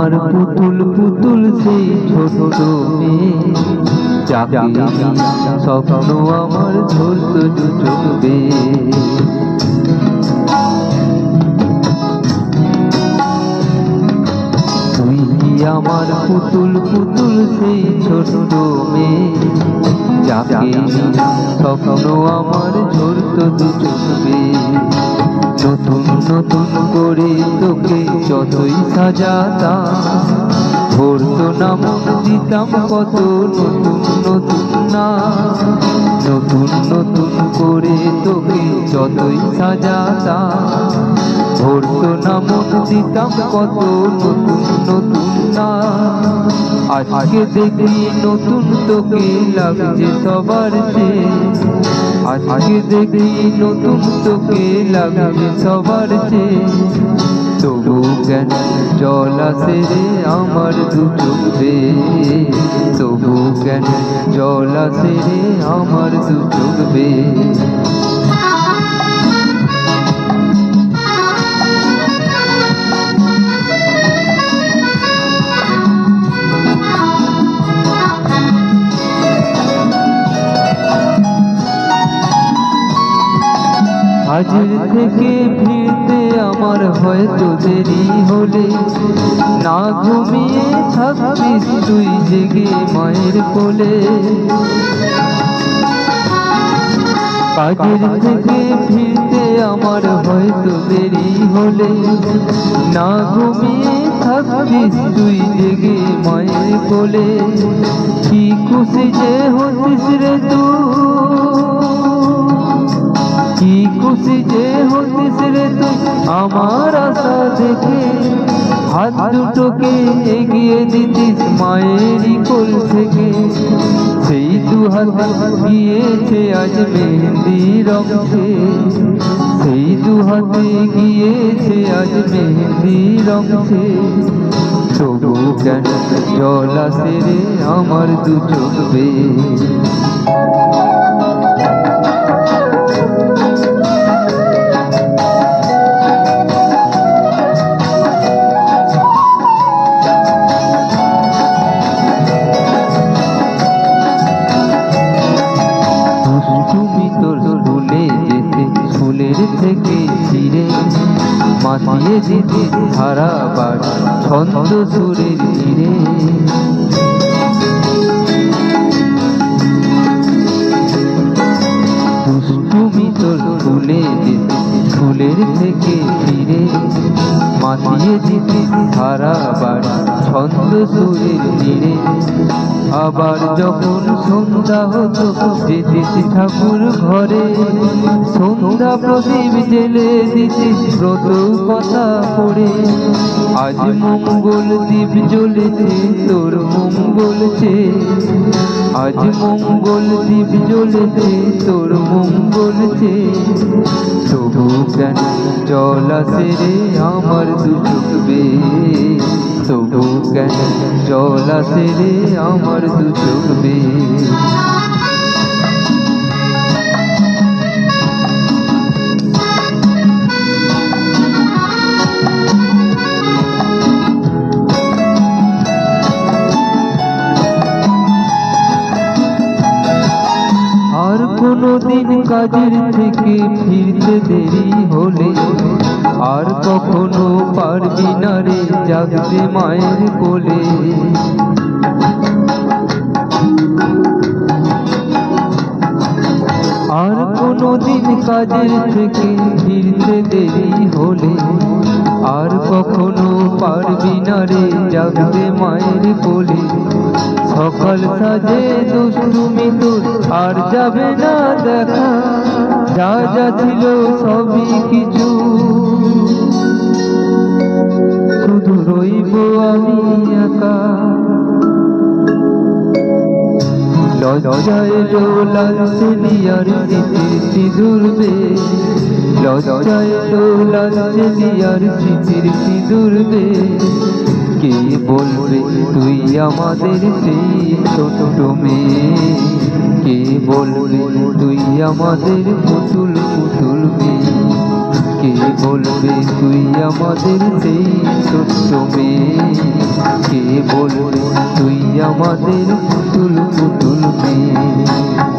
আমার পুতুল পুতুল সেই ছোট মেয়ে, যাকে স্বপ্ন আমার ধরত দু চোখ বেয়ে। তুই কি আমার পুতুল পুতুল সেই ছোট মেয়ে, যাকে স্বপ্ন আমার ধরত দু চোখ বেয়ে। নতুন নতুন করে তোকে যতই সাজাতাম, ভরতো না মন দিতাম কত নতুন নতুন না। নতুন নতুন করে তোকে যতই সাজাতাম, ভরতো না মন দিতাম কত নতুন নতুন না। আজকে দেখি নতুন তোকে লাগছে সবার চেয়ে, আজকে দেখি নতুন তোকে লাগছে সবার চেয়ে। তবু কেন জল আসে রে আমার দু চোখ বেয়ে, তবু কেন জল আসে রে আমার দু চোখ বেয়ে। কাজের থেকে ফিরতে আমার হয়তো দেরি হলে, না ঘুমিয়ে থাকবিস তুই জেগে মায়ের কোলে। কাজের থেকে ফিরতে আমার হয়তো দেরি হলে, না ঘুমিয়ে থাকবিস তুই জেগে মায়ের কোলে। কি খুশি যে হতিস রে তুই, কি খুশি যে হতিস রে তুই আমার আশা দেখে। হাত দুটোকে এগিয়ে দিতিস মায়েরই কোল থেকে, সেই দু হাতে গিয়েছে আজ মেহেন্দি রঙে, সেই দু হাতে গিয়েছে আজ মেহেন্দি রঙে। তবু কেন জল আসে রে আমার দু চোখ বেয়ে। স্কুলের থেকে ফিরে মাতিয়ে দিতে সারা বাড়ি ছন্দ সুরের তীরে। তুমি তোর স্কুলে যেতে স্কুলের থেকে ফিরে মাতিয়ে দিতে সারা বাড়ি ছন্দ সুরের তীরে। আবার যখন সন্ধ্যা হতো যেতিস ঠাকুর ঘরে, সন্ধ্যা প্রদীপ জেলে দিতিস ব্রত কথা পড়ে। আজ মঙ্গল দ্বীপ জ্বলেছে তোর মঙ্গল চেয়ে, আজ মঙ্গল দ্বীপ জ্বলেছে তোর মঙ্গল চেয়ে। তবু কেন জল আসে রে আমার দু চোখ বেয়ে, তবু কেন জল আসে রে আমার দু চোখ বেয়ে। আর কোনদিন কাজের থেকে ফিরতে দেরি হলে, আর কখনো পারবি না রে জাগতে মায়ের কোলে। আর কোনদিন কাজের থেকে ফিরতে দেরি হলে, আর কখনো পারবি না রে জাগতে মায়ের কোলে। সকাল সাজে দুষ্টুমি তোর আর যাবে না দেখা, যা যা ছিল সবই কিছু শুধু রইব আমি একা। লজ্জায় লালছে লিয়ার স্মৃতির সিঁদুর বে, লজ্জায় লালছে লিয়ার স্মৃতির সিঁদুর বে। কে বলবে তুই আমাদের সেই ছোট মেয়ে, কে বলবে তুই আমাদের পুতুল পুতুল মেয়ে, কে বলবে তুই আমাদের সেই ছোট্ট মেয়ে। বলবে তুই আমাদের পুতুল পুতুল মেয়ে।